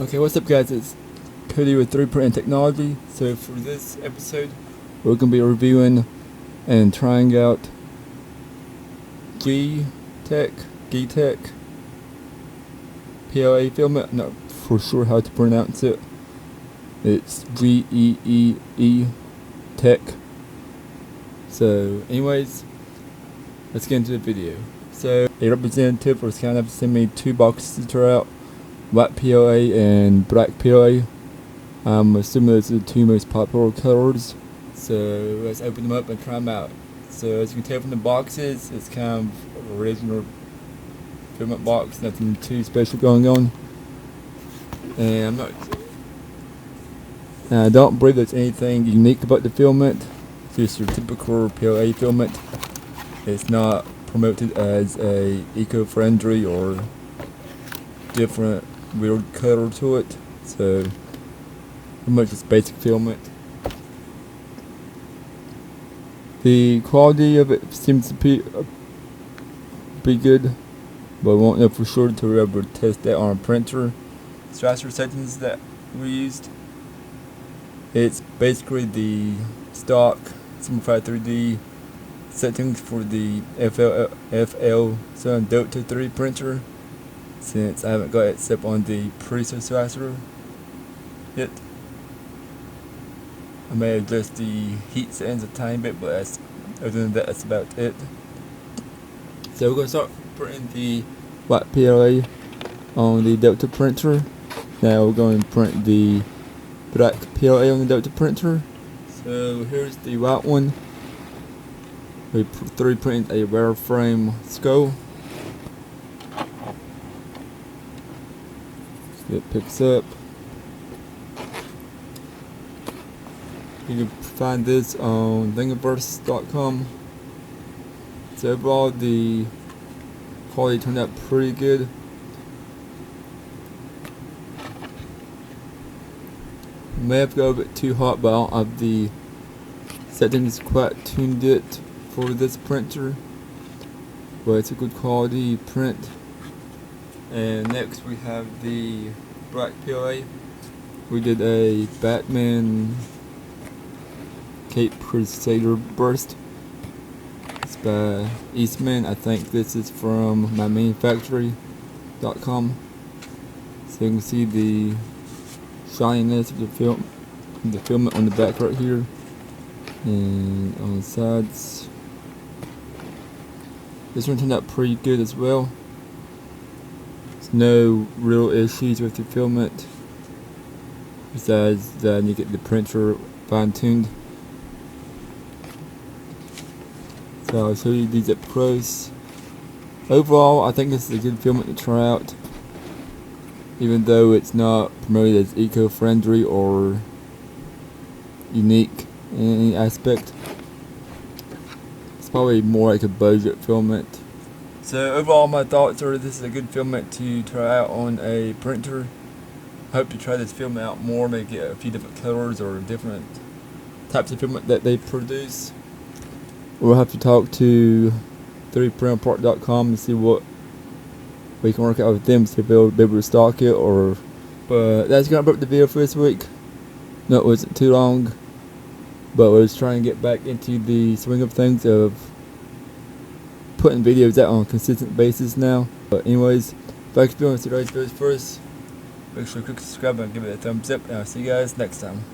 Okay, what's up guys, it's Cody with 3D Printing Technology. So for this episode, we're going to be reviewing and trying out Geeetech PLA Filament. I'm not for sure how to pronounce it. It's G-E-E-E Tech. So anyways, let's get into the video. So a representative was kind enough to send me 2 boxes to try out. White PLA and black PLA. I'm assuming those are the 2 most popular colors. So let's open them up and try them out. So as you can tell from the boxes, it's kind of original filament box, nothing too special going on. And I don't believe there's anything unique about the filament. It's just your typical PLA filament. It's not promoted as a eco-friendly or different weird color to it, so pretty much just basic filament. The quality of it seems to be good, but I won't know for sure until we're able to test that on a printer. Strasser settings that we used, it's basically the stock Simplified 3D settings for the FL Delta 3 printer, since I haven't got it set on the preset Strasser yet. I may adjust the heat settings a tiny bit, but other than that, that's about it. So we're going to start printing the white PLA on the Delta printer. Now we're going to print the black PLA on the Delta printer. So here's the white one. We 3D printed a wireframe skull. It picks up. You can find this on thingiverse.com. So overall, the quality turned out pretty good. May have got a bit too hot, but I don't have the settings quite tuned it for this printer. But it's a good quality print. And next we have the black PLA. We did a Batman Cape Crusader burst. It's by Eastman. I think this is from mymanufactory.com. So you can see the shininess of the filament on the back right here, and on the sides. This one turned out pretty good as well. No real issues with the filament, besides that you get the printer fine-tuned. So I'll show you these up close. Overall, I think this is a good filament to try out, even though it's not promoted as eco-friendly or unique in any aspect. It's probably more like a budget filament. So overall, my thoughts are this is a good filament to try out on a printer. I hope to try this filament out more, maybe get a few different colors or different types of filament that they produce. We'll have to talk to 3dprinterpart.com and see what we can work out with them, see if they'll be able to stock it. But that's gonna wrap up the video for this week. No, it wasn't too long, but we're just trying to get back into the swing of things of putting videos out on a consistent basis now. But anyways, if you like to see today's videos first, make sure to click subscribe and give it a thumbs up, and I'll see you guys next time.